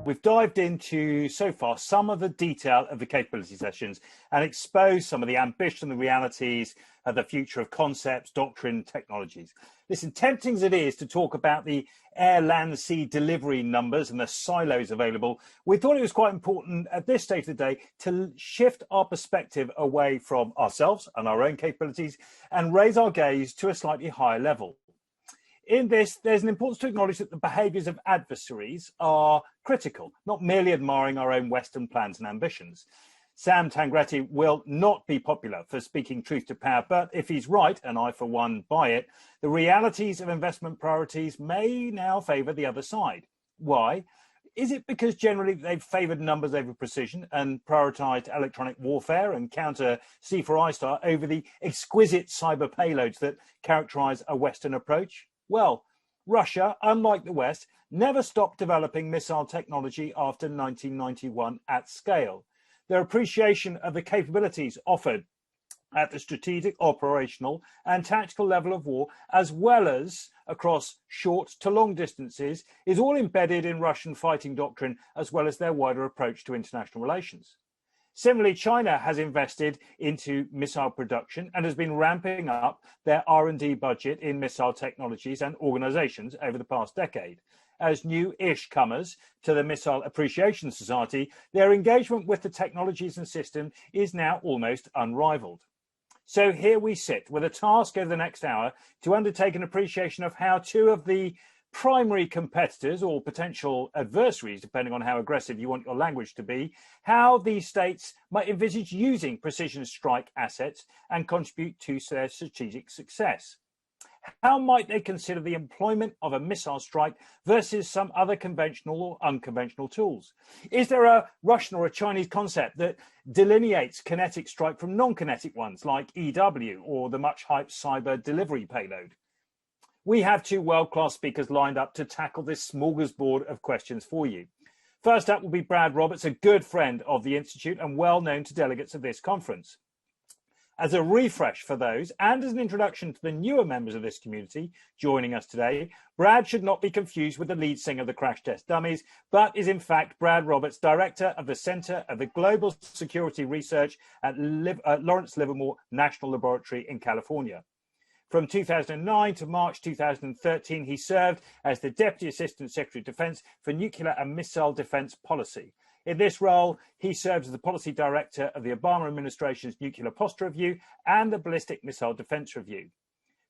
We've dived into, so far, some of the detail of the capability sessions and exposed some of the ambition, the realities of the future of concepts, doctrine, technologies. Listen, tempting as it is to talk about the air, land, sea delivery numbers and the silos available, we thought it was quite important at this stage of the day to shift our perspective away from ourselves and our own capabilities and raise our gaze to a slightly higher level. In this, there's an importance to acknowledge that the behaviours of adversaries are critical, not merely admiring our own Western plans and ambitions. Sam Tangretti will not be popular for speaking truth to power, but if he's right, and I for one buy it, the realities of investment priorities may now favour the other side. Why? Is it because generally they've favoured numbers over precision and prioritised electronic warfare and counter C4I over the exquisite cyber payloads that characterise a Western approach? Well, Russia, unlike the West, never stopped developing missile technology after 1991 at scale. Their appreciation of the capabilities offered at the strategic, operational and tactical level of war, as well as across short to long distances, is all embedded in Russian fighting doctrine, as well as their wider approach to international relations. Similarly, China has invested into missile production and has been ramping up their R&D budget in missile technologies and organizations over the past decade. As new-ish comers to the Missile Appreciation Society, their engagement with the technologies and system is now almost unrivaled. So here we sit with a task over the next hour to undertake an appreciation of how two of the primary competitors or potential adversaries, depending on how aggressive you want your language to be, how these states might envisage using precision strike assets and contribute to their strategic success. How might they consider the employment of a missile strike versus some other conventional or unconventional tools? Is there a Russian or a Chinese concept that delineates kinetic strike from non-kinetic ones like EW or the much hyped cyber delivery payload? We have two world-class speakers lined up to tackle this smorgasbord of questions for you. First up will be Brad Roberts, a good friend of the Institute and well known to delegates of this conference. As a refresh for those and as an introduction to the newer members of this community joining us today, Brad should not be confused with the lead singer of the Crash Test Dummies, but is in fact Brad Roberts, Director of the Centre of the Global Security Research at Lawrence Livermore National Laboratory in California. From 2009 to March 2013, he served as the Deputy Assistant Secretary of Defence for Nuclear and Missile Defence Policy. In this role, he served as the Policy Director of the Obama Administration's Nuclear Posture Review and the Ballistic Missile Defence Review.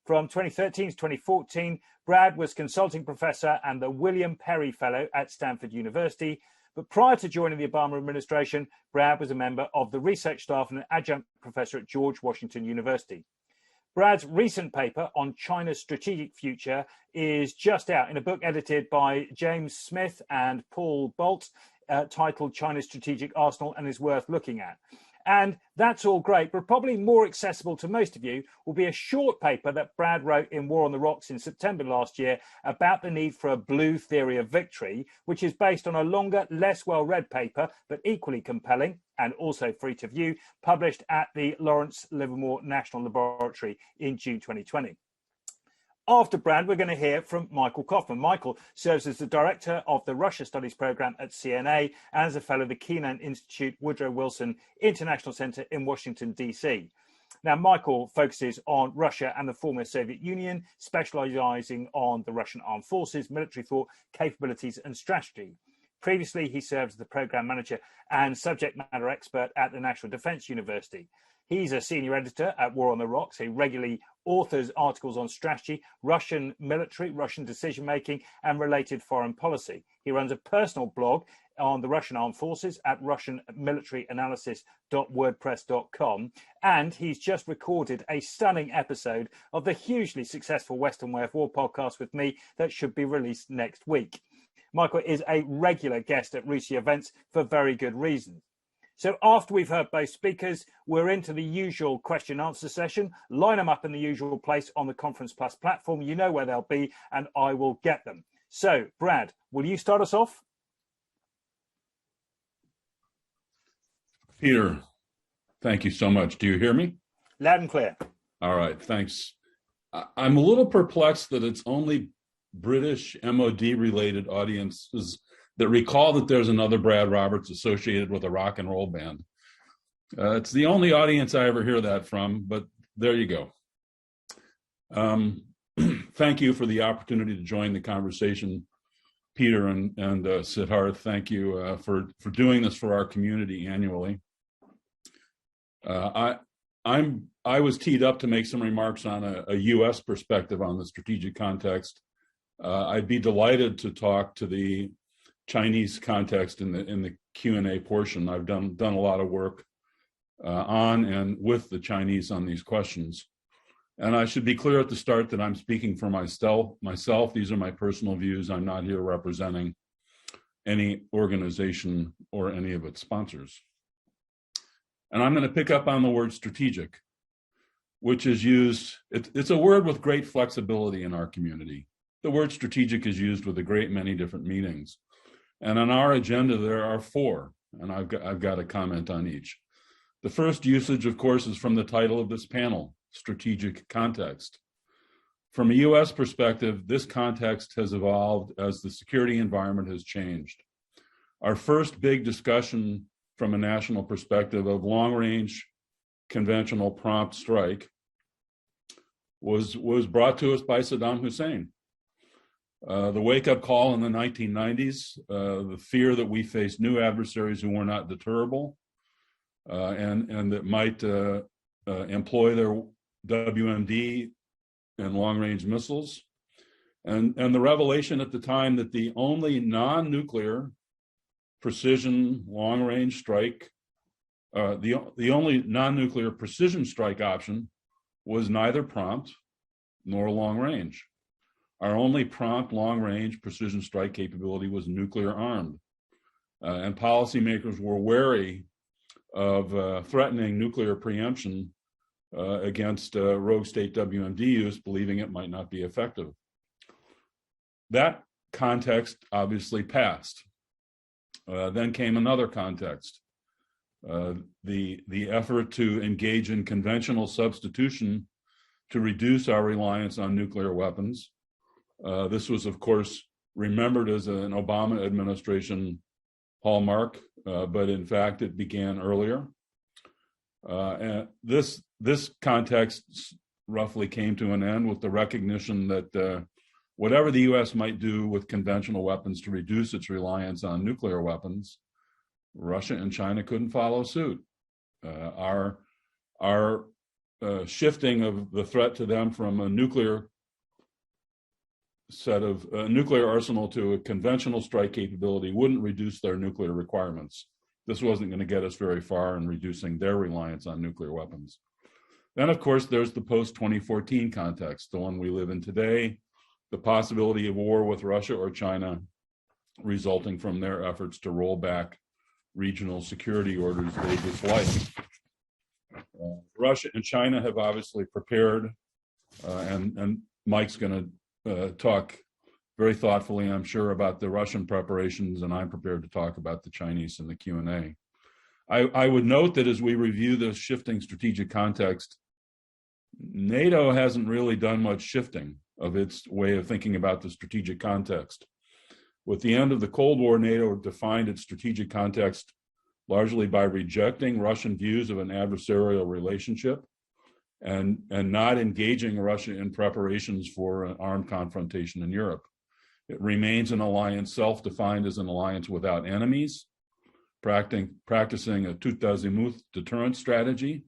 From 2013 to 2014, Brad was Consulting Professor and the William Perry Fellow at Stanford University. But prior to joining the Obama administration, Brad was a member of the research staff and an adjunct professor at George Washington University. Brad's recent paper on China's strategic future is just out in a book edited by James Smith and Paul Bolt, titled China's Strategic Arsenal, and is worth looking at. And that's all great, but probably more accessible to most of you will be a short paper that Brad wrote in War on the Rocks in September last year about the need for a blue theory of victory, which is based on a longer, less well-read paper, but equally compelling and also free to view, published at the Lawrence Livermore National Laboratory in June 2020. After Brad, we're going to hear from Michael Kofman. Michael serves as the Director of the Russia Studies Programme at CNA and as a Fellow of the Keenan Institute Woodrow Wilson International Centre in Washington, D.C. Now, Michael focuses on Russia and the former Soviet Union, specialising on the Russian armed forces, military thought, capabilities and strategy. Previously, he served as the Programme Manager and Subject Matter Expert at the National Defence University. He's a senior editor at War on the Rocks. He regularly authors articles on strategy, Russian military, Russian decision-making, and related foreign policy. He runs a personal blog on the Russian armed forces at russianmilitaryanalysis.wordpress.com. And he's just recorded a stunning episode of the hugely successful Western Way of War podcast with me that should be released next week. Michael is a regular guest at RUSI events for very good reason. So after we've heard both speakers, we're into the usual question and answer session. Line them up in the usual place on the Conference Plus platform. You know where they'll be, and I will get them. So, Brad, will you start us off? Peter, thank you so much. Do you hear me? Loud and clear. All right, thanks. I'm a little perplexed that it's only British MOD-related audiences that recall that there's another Brad Roberts associated with a rock and roll band. It's the only audience I ever hear that from, but there you go. Thank you for the opportunity to join the conversation, Peter and Siddharth. Thank you for doing this for our community annually. I was teed up to make some remarks on a U.S. perspective on the strategic context. I'd be delighted to talk to the Chinese context in the Q&A portion. I've done a lot of work on and with the Chinese on these questions. And I should be clear at the start that I'm speaking for myself. These are my personal views. I'm not here representing any organization or any of its sponsors. And I'm going to pick up on the word strategic, which is used, it's a word with great flexibility in our community. The word strategic is used with a great many different meanings. And on our agenda, there are 4, and I've got a comment on each. The first usage, of course, is from the title of this panel, strategic context. From a U.S. perspective, this context has evolved as the security environment has changed. Our first big discussion from a national perspective of long-range conventional prompt strike was brought to us by Saddam Hussein. The wake-up call in the 1990s, the fear that we faced new adversaries who were not deterrable and that might employ their WMD and long-range missiles, and the revelation at the time that the only non-nuclear precision long-range strike, the only non-nuclear precision strike option was neither prompt nor long-range. Our only prompt long-range precision strike capability was nuclear armed, and policymakers were wary of threatening nuclear preemption against rogue state WMD use, believing it might not be effective. That context obviously passed. Then came another context, the effort to engage in conventional substitution to reduce our reliance on nuclear weapons. This was, of course, remembered as an Obama administration hallmark, but in fact, it began earlier. And this context roughly came to an end with the recognition that whatever the U.S. might do with conventional weapons to reduce its reliance on nuclear weapons, Russia and China couldn't follow suit. Our shifting of the threat to them from a nuclear arsenal to a conventional strike capability wouldn't reduce their nuclear requirements. This wasn't going to get us very far in reducing their reliance on nuclear weapons. Then, of course, there's the post-2014 context, the one we live in today, the possibility of war with Russia or China resulting from their efforts to roll back regional security orders they dislike. Russia and China have obviously prepared, and Mike's going to talk very thoughtfully, I'm sure, about the Russian preparations, and I'm prepared to talk about the Chinese in the Q&A. I would note that as we review this shifting strategic context, NATO hasn't really done much shifting of its way of thinking about the strategic context. With the end of the Cold War, NATO defined its strategic context largely by rejecting Russian views of an adversarial relationship and not engaging Russia in preparations for an armed confrontation in Europe. It remains an alliance self-defined as an alliance without enemies, practicing a tout azimuth deterrence strategy,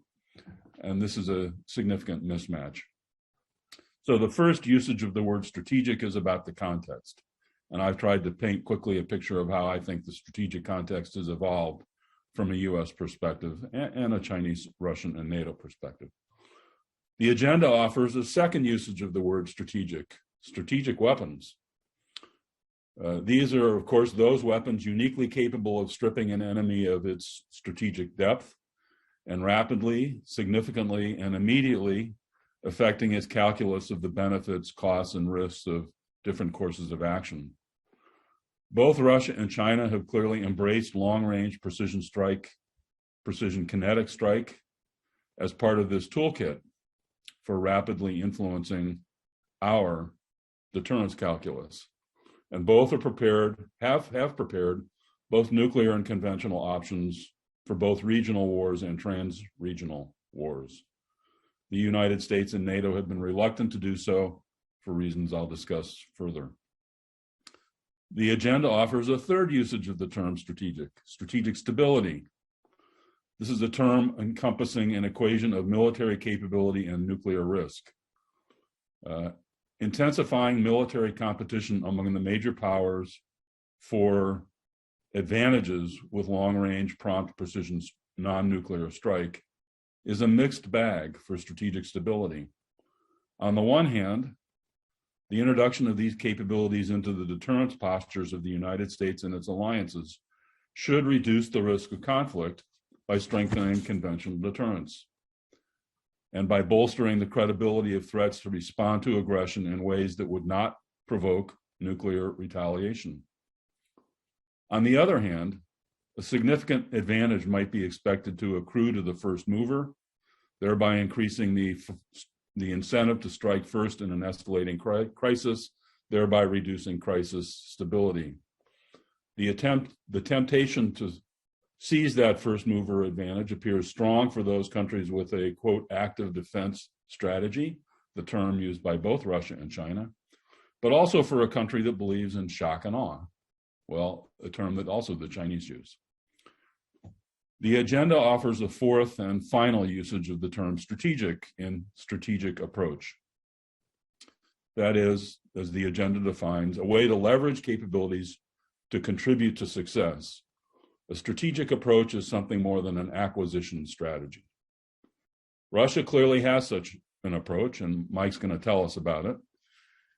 and this is a significant mismatch. So the first usage of the word strategic is about the context, and I've tried to paint quickly a picture of how I think the strategic context has evolved from a U.S. perspective and a Chinese, Russian, and NATO perspective. The agenda offers a second usage of the word strategic weapons. These are, of course, those weapons uniquely capable of stripping an enemy of its strategic depth and rapidly, significantly, and immediately affecting its calculus of the benefits, costs, and risks of different courses of action. Both Russia and China have clearly embraced long-range precision kinetic strike as part of this toolkit for rapidly influencing our deterrence calculus. and both are prepared, have prepared both nuclear and conventional options for both regional wars and trans-regional wars. The United States and NATO have been reluctant to do so for reasons I'll discuss further. The agenda offers a third usage of the term strategic stability. This is a term encompassing an equation of military capability and nuclear risk. Intensifying military competition among the major powers for advantages with long-range, prompt, precision, non-nuclear strike is a mixed bag for strategic stability. On the one hand, the introduction of these capabilities into the deterrence postures of the United States and its alliances should reduce the risk of conflict by strengthening conventional deterrence and by bolstering the credibility of threats to respond to aggression in ways that would not provoke nuclear retaliation. On the other hand, a significant advantage might be expected to accrue to the first mover, thereby increasing the incentive to strike first in an escalating crisis, thereby reducing crisis stability. The temptation to seize that first mover advantage appears strong for those countries with a, quote, active defense strategy, the term used by both Russia and China, but also for a country that believes in shock and awe, well, a term that also the Chinese use. The agenda offers a fourth and final usage of the term strategic in strategic approach. That is, as the agenda defines, a way to leverage capabilities to contribute to success. A strategic approach is something more than an acquisition strategy. Russia clearly has such an approach, and Mike's going to tell us about it.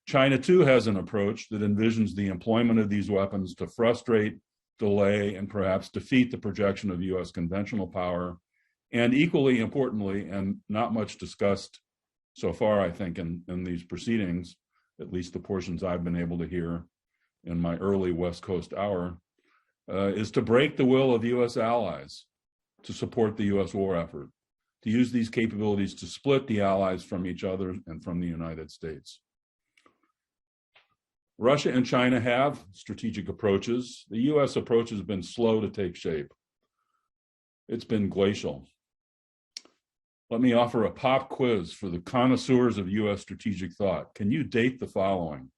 China, too, has an approach that envisions the employment of these weapons to frustrate, delay, and perhaps defeat the projection of U.S. conventional power. And equally importantly, and not much discussed so far, I think, in these proceedings, at least the portions I've been able to hear in my early West Coast hour, is to break the will of U.S. allies to support the U.S. war effort, to use these capabilities to split the allies from each other and from the United States. Russia and China have strategic approaches. The U.S. approach has been slow to take shape. It's been glacial. Let me offer a pop quiz for the connoisseurs of U.S. strategic thought. Can you date the following?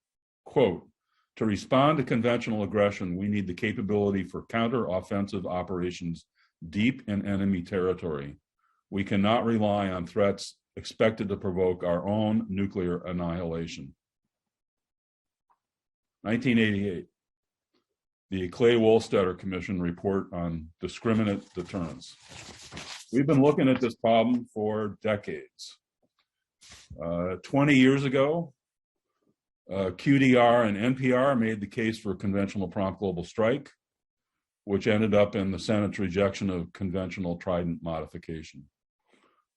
Quote, to respond to conventional aggression, we need the capability for counter-offensive operations deep in enemy territory. We cannot rely on threats expected to provoke our own nuclear annihilation. 1988, the Clay-Wolstetter Commission report on discriminate deterrence. We've been looking at this problem for decades. 20 years ago, QDR and NPR made the case for conventional prompt global strike, which ended up in the Senate's rejection of conventional Trident modification.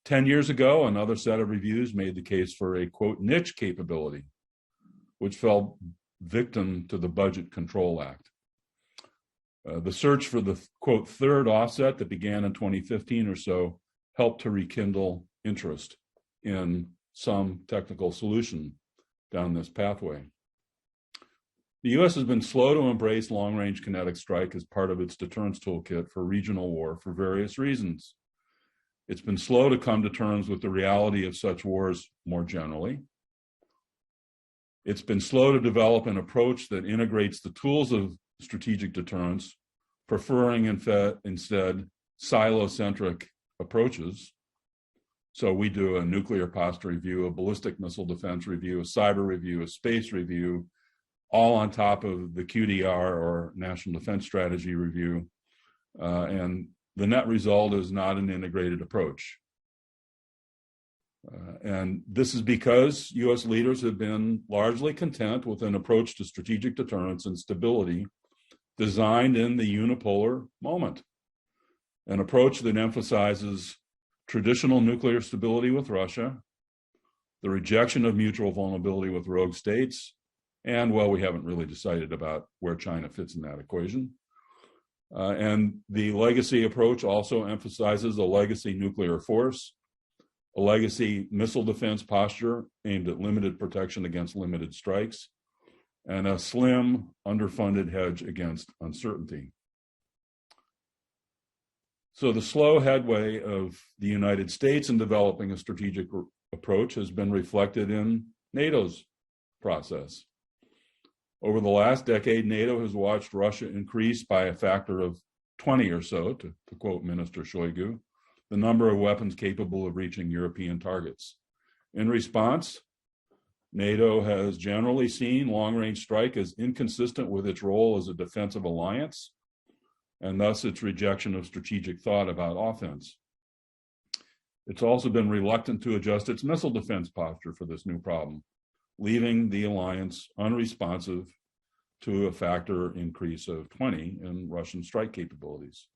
10 years ago, another set of reviews made the case for a, quote, niche capability, which fell victim to the Budget Control Act. The search for the, quote, third offset that began in 2015 or so helped to rekindle interest in some technical solution down this pathway. The U.S. has been slow to embrace long-range kinetic strike as part of its deterrence toolkit for regional war for various reasons. It's been slow to come to terms with the reality of such wars more generally. It's been slow to develop an approach that integrates the tools of strategic deterrence, preferring instead silo-centric approaches. So we do a nuclear posture review, a ballistic missile defense review, a cyber review, a space review, all on top of the QDR or National Defense Strategy review. And the net result is not an integrated approach. And this is because U.S. leaders have been largely content with an approach to strategic deterrence and stability designed in the unipolar moment, an approach that emphasizes traditional nuclear stability with Russia, the rejection of mutual vulnerability with rogue states, and, well, we haven't really decided about where China fits in that equation. And the legacy approach also emphasizes a legacy nuclear force, a legacy missile defense posture aimed at limited protection against limited strikes, and a slim, underfunded hedge against uncertainty. So the slow headway of the United States in developing a strategic approach has been reflected in NATO's process. Over the last decade, NATO has watched Russia increase by a factor of 20 or so, to quote Minister Shoigu, the number of weapons capable of reaching European targets. In response, NATO has generally seen long-range strike as inconsistent with its role as a defensive alliance, and thus its rejection of strategic thought about offense. It's also been reluctant to adjust its missile defense posture for this new problem, leaving the alliance unresponsive to a factor increase of 20 in Russian strike capabilities.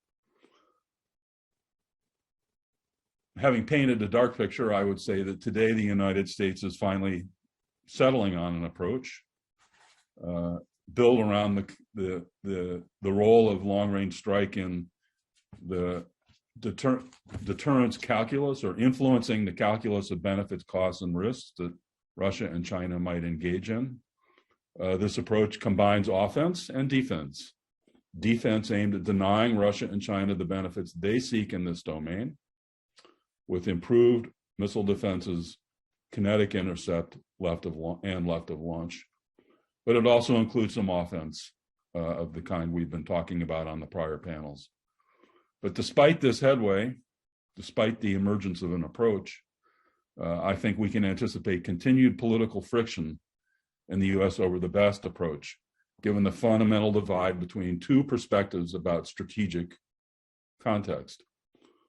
Having painted a dark picture, I would say that today the United States is finally settling on an approach built around the role of long-range strike in the deterrence calculus, or influencing the calculus of benefits, costs, and risks that Russia and China might engage in. This approach combines offense and defense. Defense aimed at denying Russia and China the benefits they seek in this domain, with improved missile defenses, kinetic intercept left of launch. But it also includes some offense of the kind we've been talking about on the prior panels. But despite this headway, despite the emergence of an approach, I think we can anticipate continued political friction in the US over the best approach, given the fundamental divide between two perspectives about strategic context.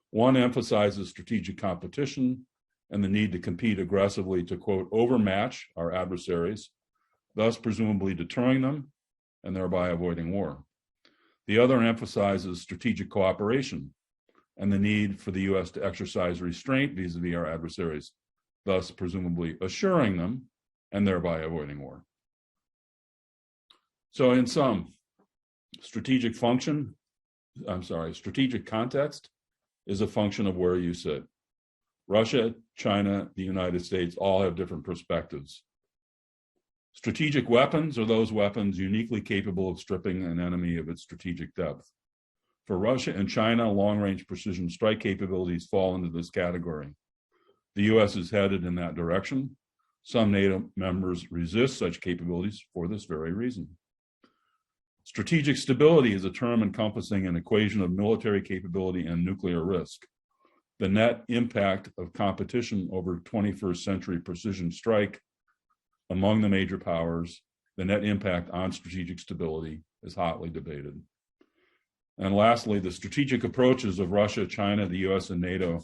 One emphasizes strategic competition and the need to compete aggressively to, quote, overmatch our adversaries, thus presumably deterring them and thereby avoiding war. The other emphasizes strategic cooperation and the need for the US to exercise restraint vis-a-vis our adversaries, thus presumably assuring them and thereby avoiding war. So in sum, strategic context is a function of where you sit. Russia, China, the United States all have different perspectives. Strategic weapons are those weapons uniquely capable of stripping an enemy of its strategic depth. For Russia and China, long-range precision strike capabilities fall into this category. The US is headed in that direction. Some NATO members resist such capabilities for this very reason. Strategic stability is a term encompassing an equation of military capability and nuclear risk. The net impact of competition over 21st century precision strike among the major powers, the net impact on strategic stability is hotly debated. And lastly, the strategic approaches of Russia, China, the US, and NATO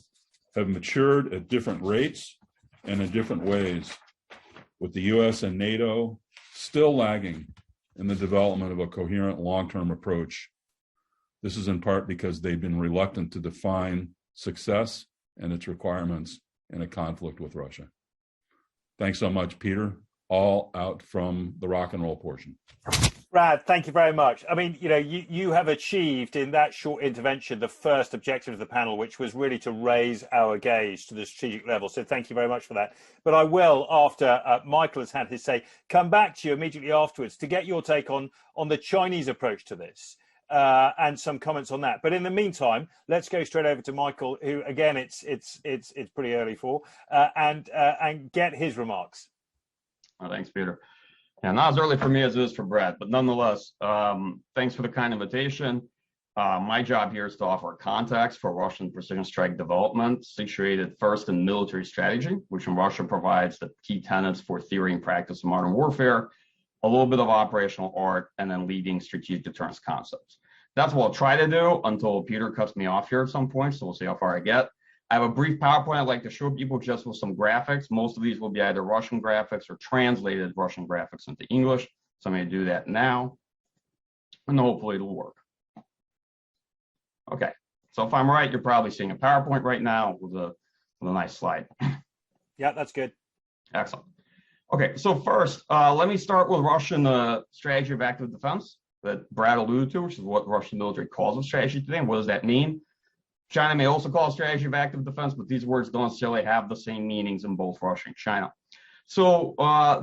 have matured at different rates and in different ways, with the US and NATO still lagging in the development of a coherent long-term approach. This is in part because they've been reluctant to define success and its requirements in a conflict with Russia. Thanks so much, Peter. All out from the rock and roll portion. Brad, thank you very much. I mean, you have achieved in that short intervention the first objective of the panel, which was really to raise our gaze to the strategic level. So thank you very much for that. But I will, after Michael has had his say, come back to you immediately afterwards to get your take on the Chinese approach to this and some comments on that. But in the meantime, let's go straight over to Michael, who again it's pretty early for, and get his remarks. Oh, thanks, Peter. Yeah, not as early for me as it is for Brad, but nonetheless, thanks for the kind invitation. My job here is to offer context for Russian precision strike development, situated first in military strategy, which in Russia provides the key tenets for theory and practice of modern warfare, a little bit of operational art, and then leading strategic deterrence concepts. That's what I'll try to do until Peter cuts me off here at some point, so we'll see how far I get. I have a brief PowerPoint I'd like to show people just with some graphics. Most of these will be either Russian graphics or translated Russian graphics into English. So I'm going to do that now, and hopefully it'll work. Okay, so if I'm right, you're probably seeing a PowerPoint right now with a nice slide. Yeah, that's good. Excellent. Okay, so first, let me start with Russian strategy of active defense that Brad alluded to, which is what the Russian military calls a strategy today. And what does that mean? China may also call it strategy of active defense, but these words don't necessarily have the same meanings in both Russia and China. So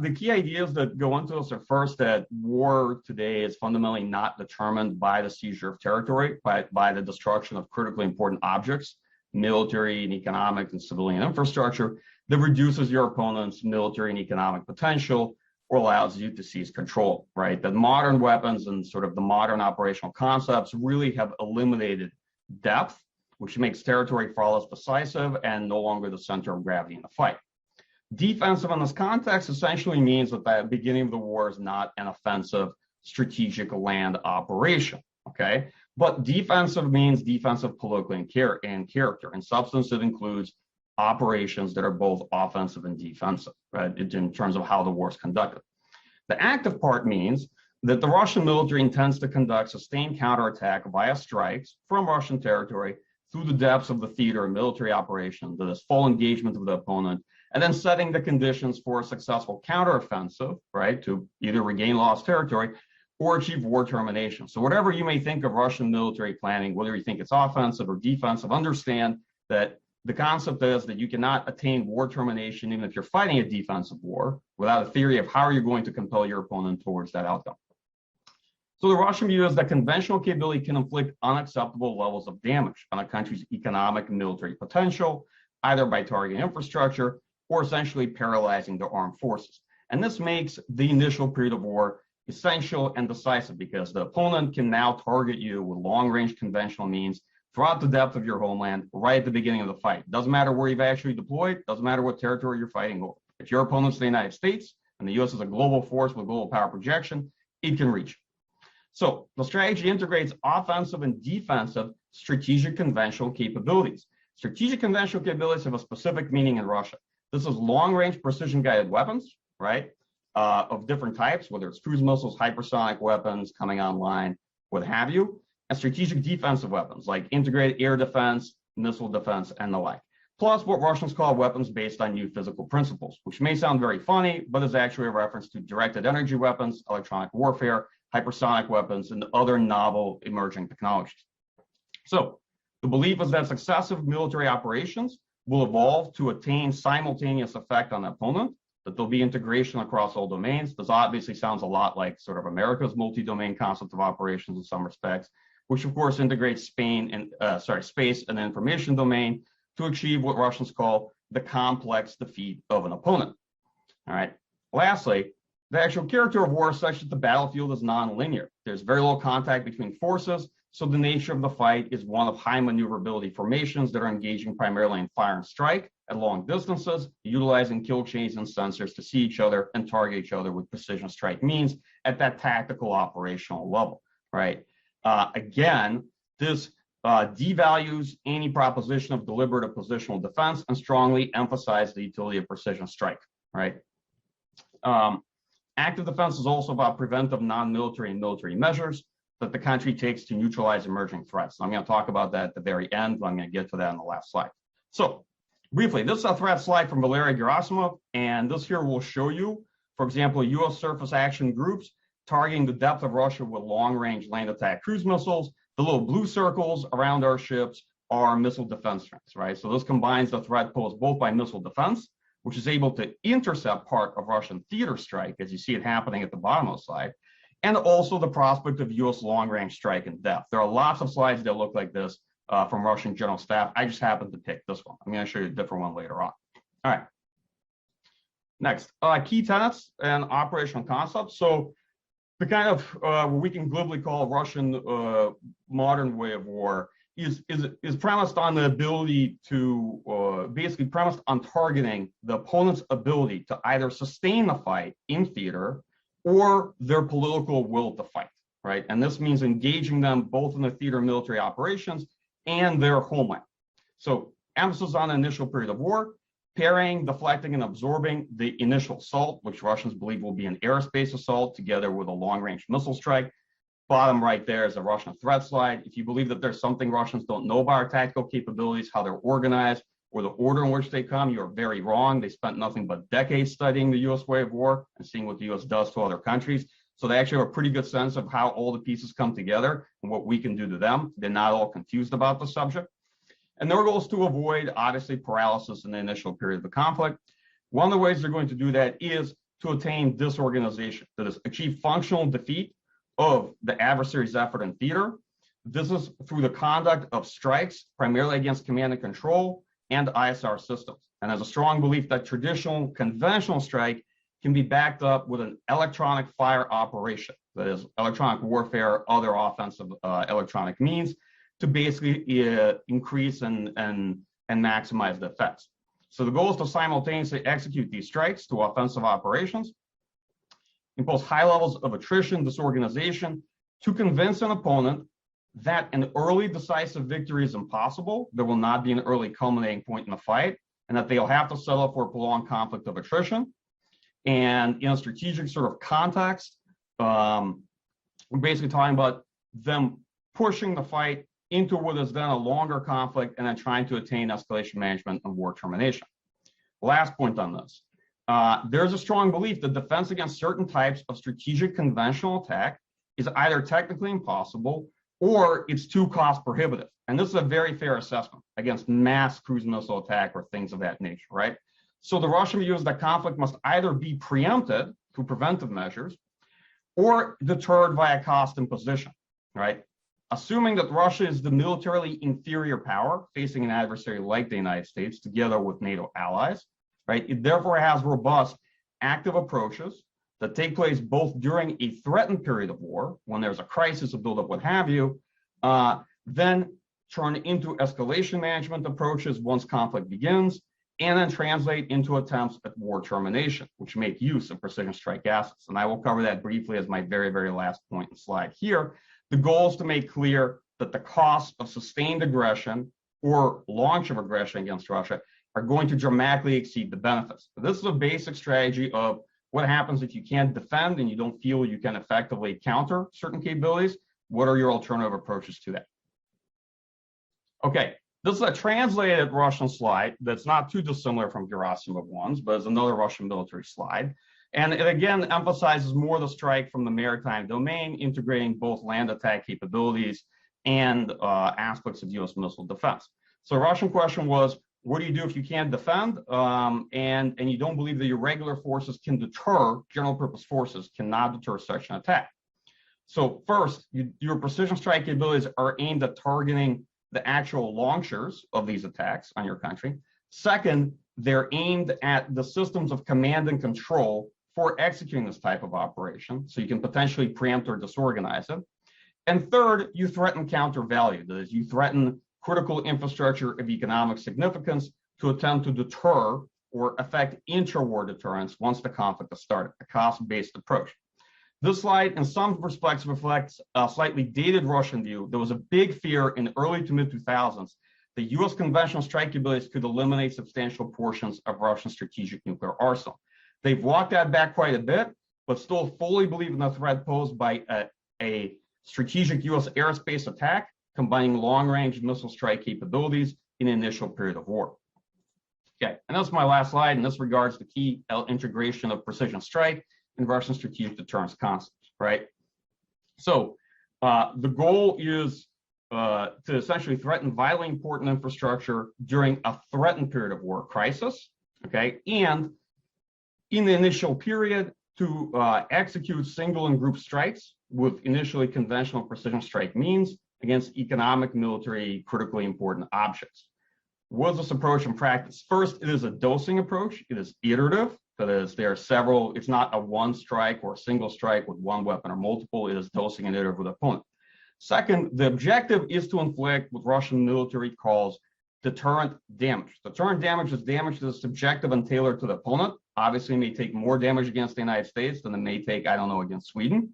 the key ideas that go into this are first that war today is fundamentally not determined by the seizure of territory, but by the destruction of critically important objects, military and economic and civilian infrastructure, that reduces your opponent's military and economic potential or allows you to seize control, right? That modern weapons and sort of the modern operational concepts really have eliminated depth, which makes territory far less decisive and no longer the center of gravity in the fight. Defensive in this context essentially means that the beginning of the war is not an offensive strategic land operation, okay? But defensive means defensive politically in character. In substance, it includes operations that are both offensive and defensive, right, in terms of how the war is conducted. The active part means that the Russian military intends to conduct sustained counterattack via strikes from Russian territory through the depths of the theater of military operation, that is full engagement of the opponent, and then setting the conditions for a successful counteroffensive, right, to either regain lost territory or achieve war termination. So whatever you may think of Russian military planning, whether you think it's offensive or defensive, understand that the concept is that you cannot attain war termination even if you're fighting a defensive war without a theory of how you're going to compel your opponent towards that outcome. So the Russian view is that conventional capability can inflict unacceptable levels of damage on a country's economic and military potential, either by targeting infrastructure or essentially paralyzing their armed forces. And this makes the initial period of war essential and decisive because the opponent can now target you with long-range conventional means throughout the depth of your homeland right at the beginning of the fight. Doesn't matter where you've actually deployed, doesn't matter what territory you're fighting over. If your opponent's the United States and the US is a global force with global power projection, it can reach. So the strategy integrates offensive and defensive strategic conventional capabilities. Strategic conventional capabilities have a specific meaning in Russia. This is long-range precision-guided weapons, right, of different types, whether it's cruise missiles, hypersonic weapons coming online, what have you, and strategic defensive weapons like integrated air defense, missile defense, and the like. Plus what Russians call weapons based on new physical principles, which may sound very funny, but is actually a reference to directed energy weapons, electronic warfare, hypersonic weapons, and other novel emerging technologies. So the belief is that successive military operations will evolve to attain simultaneous effect on the opponent, that there'll be integration across all domains. This obviously sounds a lot like sort of America's multi-domain concept of operations in some respects, which of course integrates space and the information domain to achieve what Russians call the complex defeat of an opponent. All right. Lastly, the actual character of war is such that the battlefield is non-linear. There's very little contact between forces, so the nature of the fight is one of high maneuverability formations that are engaging primarily in fire and strike at long distances, utilizing kill chains and sensors to see each other and target each other with precision strike means at that tactical operational level, right? Again, this devalues any proposition of deliberative positional defense and strongly emphasizes the utility of precision strike, right? Active defense is also about preventive non-military and military measures that the country takes to neutralize emerging threats. So I'm going to talk about that at the very end, but I'm going to get to that in the last slide. So briefly, this is a threat slide from Valery Gerasimov, and this here will show you, for example, U.S. surface action groups targeting the depth of Russia with long-range land attack cruise missiles. The little blue circles around our ships are missile defense threats, right? So this combines the threat posed both by missile defense, which is able to intercept part of Russian theater strike, as you see it happening at the bottom of the slide, and also the prospect of U.S. long-range strike in depth. There are lots of slides that look like this from Russian general staff. I just happened to pick this one. I'm going to show you a different one later on. All right. Next, key tenets and operational concepts. So the kind of what we can glibly call Russian modern way of war is premised on the ability to basically premised on targeting the opponent's ability to either sustain the fight in theater or their political will to fight, right? And this means engaging them both in the theater military operations and their homeland. So emphasis on the initial period of war, parrying, deflecting, and absorbing the initial assault, which Russians believe will be an airspace assault together with a long-range missile strike. Bottom right there is a Russian threat slide. If you believe that there's something Russians don't know about our tactical capabilities, how they're organized, or the order in which they come, you're very wrong. They spent nothing but decades studying the U.S. way of war and seeing what the U.S. does to other countries. So they actually have a pretty good sense of how all the pieces come together and what we can do to them. They're not all confused about the subject. And their goal is to avoid, obviously, paralysis in the initial period of the conflict. One of the ways they're going to do that is to attain disorganization, that is, achieve functional defeat of the adversary's effort in theater. This is through the conduct of strikes, primarily against command and control and ISR systems. And there's a strong belief that traditional conventional strike can be backed up with an electronic fire operation, that is, electronic warfare, other offensive electronic means, to basically increase and maximize the effects. So the goal is to simultaneously execute these strikes to offensive operations, impose high levels of attrition, disorganization, to convince an opponent that an early decisive victory is impossible, there will not be an early culminating point in the fight, and that they'll have to settle for a prolonged conflict of attrition. And in a strategic sort of context, we're basically talking about them pushing the fight into what is then a longer conflict and then trying to attain escalation management and war termination. Last point on this. There's a strong belief that defense against certain types of strategic conventional attack is either technically impossible or it's too cost prohibitive. And this is a very fair assessment against mass cruise missile attack or things of that nature, right? So the Russian view is that conflict must either be preempted through preventive measures or deterred via cost imposition, right? Assuming that Russia is the militarily inferior power facing an adversary like the United States together with NATO allies, right? It therefore has robust active approaches that take place both during a threatened period of war, when there's a crisis, a buildup, what have you, then turn into escalation management approaches once conflict begins, and then translate into attempts at war termination, which make use of precision strike assets. And I will cover that briefly as my very, very last point and slide here. The goal is to make clear that the costs of sustained aggression or launch of aggression against Russia are going to dramatically exceed the benefits. This is a basic strategy of what happens if you can't defend and you don't feel you can effectively counter certain capabilities. What are your alternative approaches to that? Okay, this is a translated Russian slide that's not too dissimilar from Gerasimov one's, but it's another Russian military slide. And it again emphasizes more the strike from the maritime domain, integrating both land attack capabilities and aspects of US missile defense. So the Russian question was, what do you do if you can't defend and you don't believe that your regular forces can deter, general purpose forces cannot deter such an attack? So first, your precision strike capabilities are aimed at targeting the actual launchers of these attacks on your country. Second, they're aimed at the systems of command and control for executing this type of operation, so you can potentially preempt or disorganize it. And third, you threaten counter value. That is, you threaten critical infrastructure of economic significance to attempt to deter or affect intra-war deterrence once the conflict has started, a cost-based approach. This slide, in some respects, reflects a slightly dated Russian view. There was a big fear in the early to mid-2000s that US conventional strike capabilities could eliminate substantial portions of Russian strategic nuclear arsenal. They've walked that back quite a bit, but still fully believe in the threat posed by a strategic US airspace attack, combining long-range missile strike capabilities in the initial period of war. Okay, and that's my last slide, and this regards the key integration of precision strike in Russian strategic deterrence concepts, right? So the goal is to essentially threaten vitally important infrastructure during a threatened period of war crisis, okay? And in the initial period to execute single and group strikes with initially conventional precision strike means against economic, military, critically important objects. What is this approach in practice? First, it is a dosing approach. It is iterative. That is, there are several, it's not a one strike or a single strike with one weapon or multiple. It is dosing and iterative with opponent. Second, the objective is to inflict what Russian military calls deterrent damage. Deterrent damage is damage that is subjective and tailored to the opponent. Obviously, it may take more damage against the United States than it may take, I don't know, against Sweden.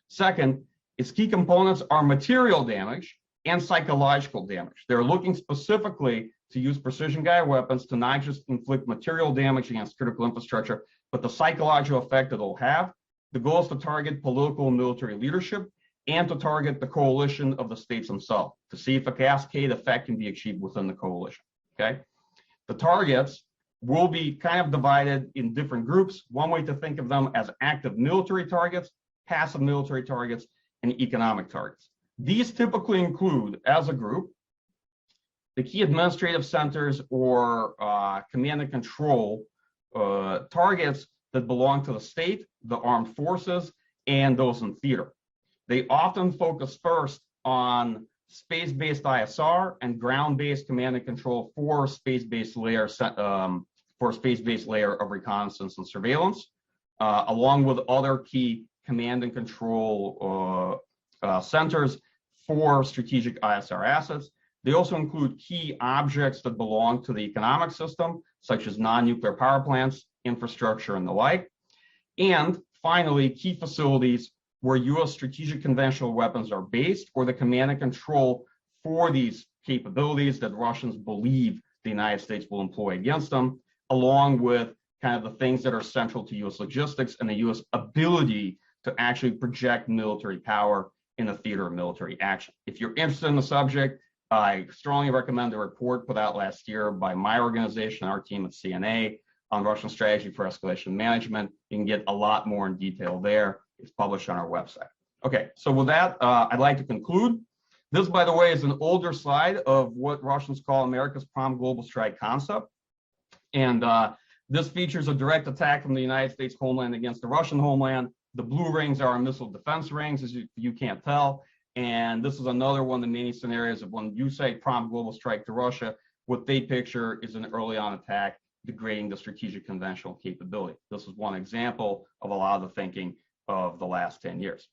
Second, its key components are material damage and psychological damage. They're looking specifically to use precision-guided weapons to not just inflict material damage against critical infrastructure, but the psychological effect that it'll have. The goal is to target political and military leadership and to target the coalition of the states themselves to see if a cascade effect can be achieved within the coalition, okay? The targets will be kind of divided in different groups. One way to think of them as active military targets, passive military targets, and economic targets. These typically include, as a group, the key administrative centers or command and control targets that belong to the state, the armed forces, and those in theater. They often focus first on space-based ISR and ground-based command and control for space-based layer of reconnaissance and surveillance, along with other key command and control centers for strategic ISR assets. They also include key objects that belong to the economic system, such as non-nuclear power plants, infrastructure, and the like. And finally, key facilities where U.S. strategic conventional weapons are based, or the command and control for these capabilities that Russians believe the United States will employ against them, along with kind of the things that are central to U.S. logistics and the U.S. ability to actually project military power in the theater of military action. If you're interested in the subject, I strongly recommend the report put out last year by my organization, our team at CNA, on Russian strategy for escalation management. You can get a lot more in detail there. It's published on our website. Okay, so with that, I'd like to conclude. This, by the way, is an older slide of what Russians call America's prompt global strike concept. And this features a direct attack from the United States homeland against the Russian homeland. The blue rings are our missile defense rings, as you can't tell. And this is another one of the many scenarios of when you say prompt global strike to Russia, what they picture is an early on attack degrading the strategic conventional capability. This is one example of a lot of the thinking of the last 10 years.